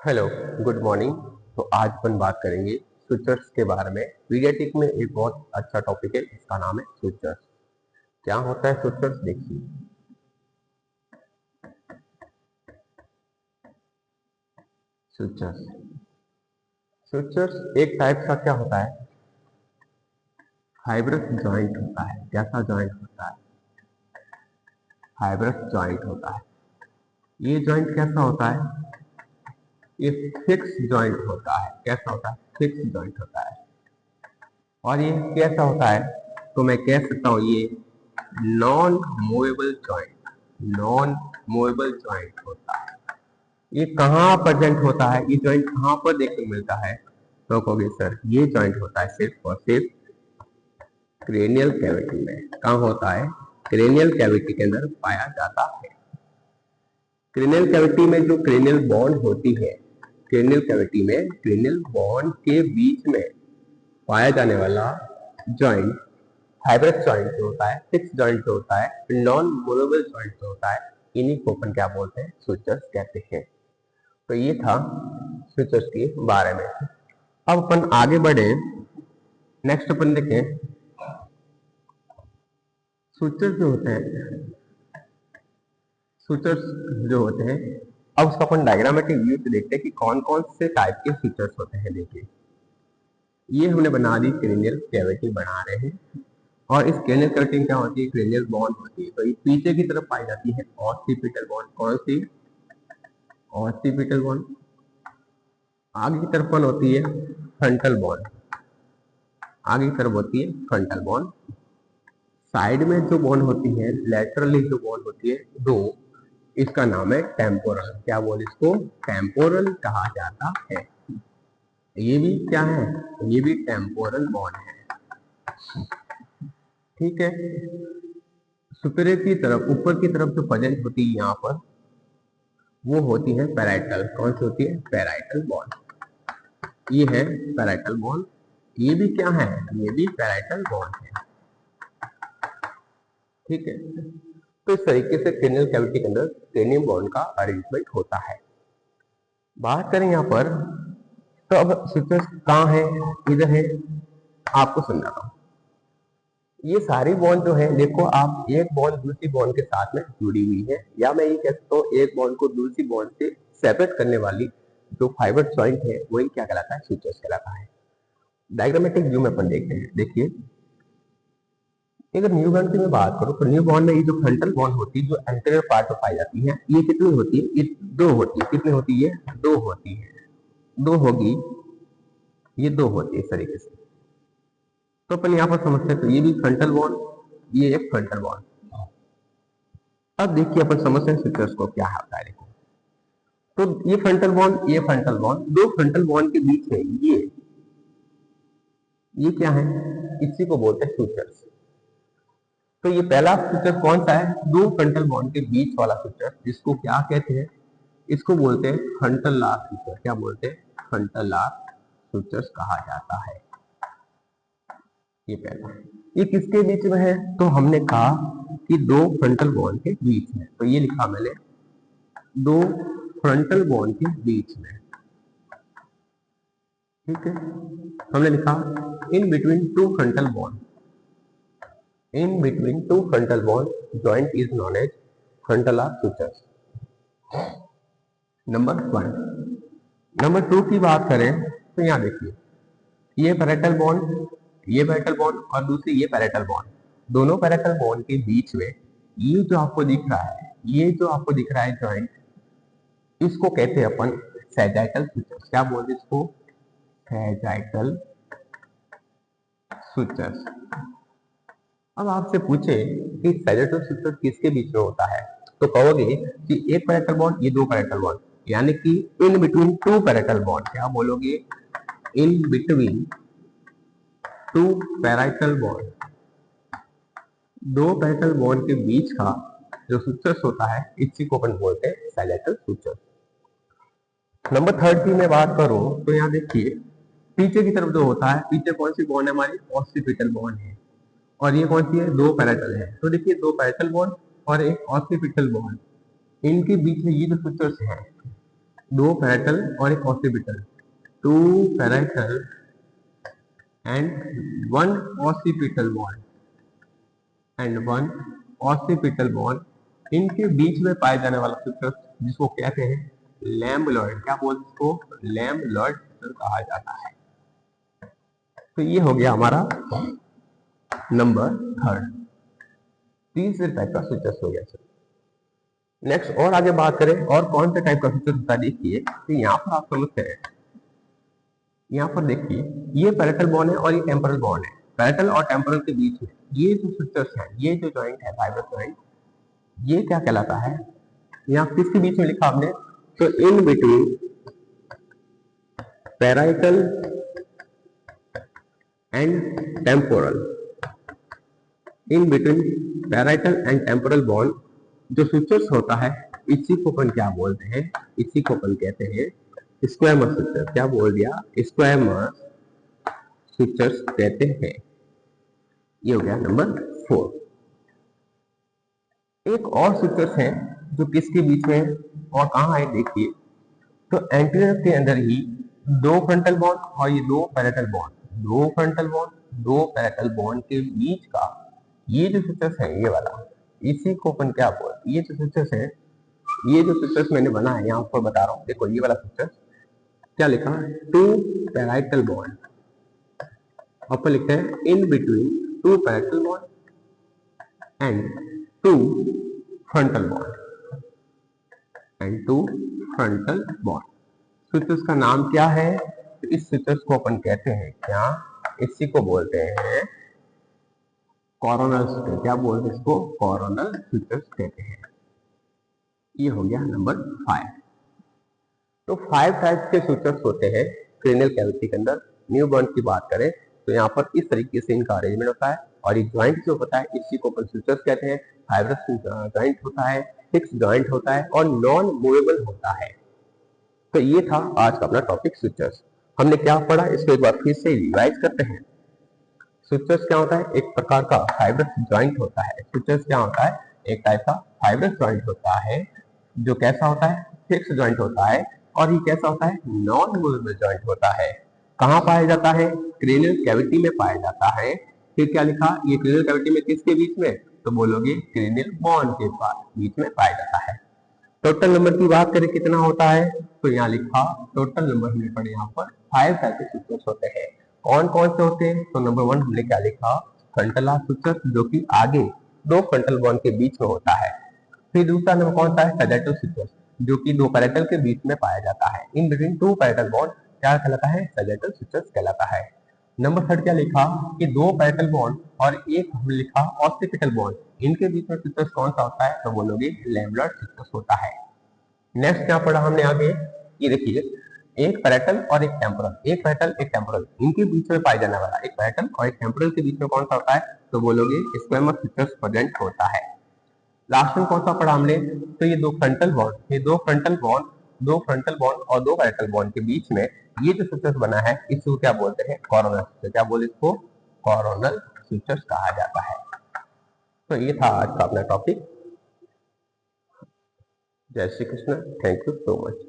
Hello, good morning. तो आज अपन बात करेंगे स्विचर्स के बारे में। पीडियाट्रिक में एक बहुत अच्छा टॉपिक है, इसका नाम है स्विचर्स। क्या होता है स्विचर्स, देखिए। स्विचर्स स्विचर्स एक टाइप का क्या होता है, फाइब्रस जॉइंट होता है। कैसा जॉइंट होता है? फाइब्रस जॉइंट होता है। ये जॉइंट कैसा होता है? ये फिक्स जॉइंट होता है। कैसा होता है? फिक्स जॉइंट होता है। और ये कैसा होता है, तो मैं कह सकता हूं ये non movable joint. Non movable joint होता है। ये कहाँ प्रेजेंट होता है? ये जॉइंट कहाँ पर देखने को मिलता है? तो कहोगे सर ये जॉइंट होता है सिर्फ और सिर्फ क्रेनियल कैविटी में। कहाँ होता है? क्रेनियल कैविटी के अंदर पाया जाता है। क्रेनियल कैविटी में जो क्रेनियल बॉन्ड होती है, क्रेनियल कैविटी में क्रेनियल बॉन्ड के बीच में पाया जाने वाला जॉइंट फाइब्रस जॉइंट जो होता है, फिक्स जॉइंट जो होता है, नॉन मूवेबल जॉइंट जो होता है, इन्हीं को अपन क्या बोलते हैं? स्विचर्स कहते हैं। तो ये था स्विचर्स के बारे में। अब अपन आगे बढ़े, नेक्स्ट अपन देखें स्विचर्स जो होते हैं। स्विचर्स जो होते हैं, अब उसका अपन डायग्रामेटिक व्यू से देखते हैं कि कौन कौन से टाइप के स्विचर्स होते हैं। देखिए, ये हमने बना दी क्रेनियल कैविटी बना रहे हैं, और इस क्रेनियल कैविटी में क्या होती है? क्रेनियल बॉन्ड होती है। तो ये पीछे की तरफ पाई जाती है ऑसिपिटल बॉन्ड। कौन सी? Occipital bond. आगे की तरफ कौन होती है? Frontal bond. आगे की तरफ होती है फ्रंटल बॉन्ड। साइड में जो बॉन्ड होती है, लेटरली जो बॉन्ड होती है दो, इसका नाम है टेम्पोरल। क्या बोल इसको? टेम्पोरल कहा जाता है। ये भी क्या है? ये भी टेम्पोरल बॉन्ड है। ठीक है। सुपीरियर की तरफ, ऊपर की तरफ जो प्रेजेंट होती है यहाँ पर, वो होती है पैराइटल। कौन सी होती है? Parietal bond. ये है पैराइटल बॉन्ड। ये भी क्या है? ये भी पैराइटल बॉन्ड है। ठीक है। तो इस तरीके से क्रेनियल कैविटी के अंदर क्रेनियम बॉन्ड का अरेंजमेंट होता है। बात करें यहाँ पर, तो अब स्विचेस कहाँ है? इधर है। आपको समझाता हूँ। ये सारी बॉन्ड जो है, देखो आप, एक बॉन्ड दूसरी बॉन्ड के साथ में जुड़ी हुई है, या मैं ये कह सकता हूँ एक बॉन्ड को दूसरी बॉन्ड से सेपरेट करने वाली जो फाइबर जॉइंट है, वही क्या कहलाता है? स्विचेस कहलाता है। डायग्रामेटिक व्यू में अपन देखते हैं। देखिए, अगर न्यू बॉन्ड की मैं बात करूं, तो न्यू बॉन्ड में ये जो फ्रंटल बॉन्ड होती है, जो एंटीरियर पार्ट में पाई जाती है, ये कितनी होती है? ये दो होती है। कितनी होती है? दो होती है। दो होगी, ये दो होती है इस तरीके से। तो अपन यहाँ पर समझते हैं, तो ये भी फ्रंटल बॉन्ड, ये एक फ्रंटल बॉन्ड। अब देखिए अपन समझते हैं स्विचर्स को क्या होता है। देखो, तो ये फ्रंटल बॉन्ड, ये फ्रंटल बॉन्ड, दो फ्रंटल बॉन्ड के बीच में ये क्या है? इसी को बोलते हैं स्विचर्स। तो ये पहला स्विचर कौन सा है? दो फ्रंटल बॉन्ड के बीच वाला स्विचर, जिसको क्या कहते हैं? इसको बोलते हैं फ्रंटल लार्ज स्विचर। क्या बोलते हैं? फ्रंटल लार्ज स्विचर्स कहा जाता है। ये पहला, ये किसके बीच में है? तो हमने कहा कि दो फ्रंटल बॉन्ड के बीच में। तो ये लिखा मैंने, दो फ्रंटल बॉन्ड के बीच में। ठीक है। हमने लिखा in between two frontal bone. In between two frontal bone joint is known as frontal large sutures. Number one. Number two की बात करें, तो यहाँ देखिए, ये पैरेटल बॉन्ड, ये पैरेटल बॉन्ड, और दूसरी ये पैरेटल बॉन्ड। दोनों पैरेटल बॉन्ड के बीच में ये जो आपको दिख रहा है, ये जो आपको दिख रहा है जॉइंट, इसको कहते हैं अपन सैजाइटल स्विचर्स। क्या बोलते हैं इसको? सैजाइटल स्विचर्स। अब आपसे पूछे कि सैजाइटल स्विचर्स किसके बीच में होता है, तो कहोगे कि एक पैरेटल बॉन्ड, ये दो पैरेटल बॉन्ड, यानी कि इन बिटवीन टू पैरेटल बॉन्ड। क्या बोलोगे? इन बिटवीन टू पैरेटल बॉन्ड। दो पैरेटल बॉन्ड के बीच का जो स्विचर्स होता है, इसी को अपन बोलते हैं सैजाइटल स्विचर्स। नंबर थर्ड की मैं बात करूं, तो यहाँ देखिए, पीछे की तरफ जो होता है, पीछे कौन सी बॉन्ड है हमारी? ऑसिपिटल बॉन्ड है। और ये कौन सी है? दो पैरेटल है। तो देखिए, दो पैरेटल बॉन्ड और एक ऑसिपिटल बॉन्ड, इनके बीच में ये जो स्विचर्स है, दो पैरेटल और एक occipital, two parietal and one occipital bone and one occipital bone, इनके बीच में पाए जाने वाला स्ट्रक्चर जिसको कहते हैं लैम्बलॉइड, क्या बोलते हैं इसको, लैम्बलॉइड स्ट्रक्चर कहा जाता है। तो ये हो गया हमारा नंबर थर्ड, तीसरे टाइप का स्विचेस हो गया। नेक्स्ट और आगे बात करें और कौन से टाइप का स्विचेस होता है, देखिए तो यहाँ पर आप समझते हैं, यहाँ पर देखिए ये पैरेटल बॉन्ड है और ये टेम्पोरल बॉन्ड है। पैरेटल और टेम्पोरल के बीच में ये जो स्विचेस है, ये जो जॉइंट है फाइबर जॉइंट, ये क्या कहलाता है, यहाँ किसके बीच में लिखा आपने, तो in between parietal and temporal, in between parietal and temporal bond जो स्विचेस होता है, इसी को अपन क्या बोलते हैं, इसी को अपन कहते हैं स्क्वैमस स्विचेस। क्या बोल दिया, स्क्वैमस स्विचेस कहते हैं। ये हो गया नंबर 4। एक और स्विचेस है जो किसके बीच में और कहाँ है, देखिए तो एंटीरियर के अंदर ही दो फ्रंटल बॉन्ड और ये दो पैरेटल बॉन्ड, दो फ्रंटल बॉन्ड दो पैरेटल बॉन्ड के बीच का ये जो स्विचेस है, ये वाला, इसी को अपन क्या बोलते हैं, ये जो स्विचेस है, ये जो स्विचेस मैंने बना है यहाँ पर बता रहा हूँ, देखो ये वाला स्विचेस क्या लिखा है, टू पैराइटल बॉन्ड, अपन लिखते हैं in between two parietal bond and two frontal bond and two frontal bond. Switches का नाम क्या है, तो इस स्विचेस को अपन कहते हैं क्या, इसी को बोलते हैं कोरोनल स्विचेस। क्या बोलते हैं इसको, कोरोनल स्विचेस कहते हैं। ये हो गया नंबर 5। तो 5 टाइप के स्विचेस होते हैं क्रेनियल कैविटी के अंदर। न्यू बॉर्न की बात करें तो यहाँ पर इस तरीके से इनका अरेंजमेंट होता है, और ये ज्वाइंट जो होता है इसी को अपन स्विचेस कहते हैं। फाइब्रस ज्वाइंट होता है, फिक्स ज्वाइंट होता है और नॉन मूवेबल होता है। तो ये था आज का अपना टॉपिक स्विचेस। हमने क्या पढ़ा, इसको एक बार फिर से रिवाइज करते हैं। स्विचेस क्या होता है, एक प्रकार का फाइब्रस ज्वाइंट होता है। स्विचेस क्या होता है, एक टाइप का फाइब्रस ज्वाइंट होता है जो कैसा होता है, फिक्स ज्वाइंट होता है, और ये कैसा होता है, नॉन मूवेबल ज्वाइंट होता है। कहाँ पाया जाता है, क्रेनियल कैविटी में पाया जाता है। फिर क्या लिखा, ये क्रेनियल कैविटी में किसके बीच में, तो बोलोगे क्रेनियल बॉन के बीच में पाया जाता है। टोटल नंबर की बात करें कितना होता है, तो यहाँ लिखा टोटल नंबर हमने पढ़े यहाँ पर 5 टाइप के स्विचेस होते हैं। कौन कौन से होते हैं, तो नंबर 1 हमने क्या लिखा, फ्रंटल आर्क स्विचेस जो कि आगे दो फ्रंटल बॉन के बीच में होता है। फिर दूसरा नंबर कौन सा है, सैजिटल स्विचेस जो कि दो पैरेटल के बीच में पाया जाता है। इन बिटवीन टू पैरेटल बॉन्ड क्या कहलाता है, सैजिटल स्विचेस कहलाता है। नंबर 3 क्या लिखा कि दो पैरेटल बॉन्ड और एक हमने लिखा ऑक्सीपिटल बॉन्ड, इनके बीच में स्विचेस कौन सा होता है, तो बोलोगे लैम्बलॉइड स्विचेस होता है। नेक्स्ट क्या पढ़ा हमने आगे, ये देखिए एक पैरेटल और एक टेम्पोरल, एक पैरेटल एक टेम्पोरल, इनके बीच में पाए जाने वाला एक पैरेटल और एक टेम्पोरल के बीच में कौन सा होता है, तो बोलोगे स्क्वैमस स्विचेस प्रेजेंट होता है। लास्ट में कौन सा पढ़ा हमने, तो ये दो फ्रंटल बॉन्ड, ये दो फ्रंटल बॉन्ड, दो फ्रंटल बॉन्ड और दो पैरेटल बॉन्ड के बीच में ये जो स्विचेस बना है इसको क्या बोलते हैं, कोरोनल स्विचेस। क्या बोलते इसको, कोरोनल स्विचेस कहा जाता है। तो ये था आज का अपना टॉपिक। जय Shri Krishna, thank you so much.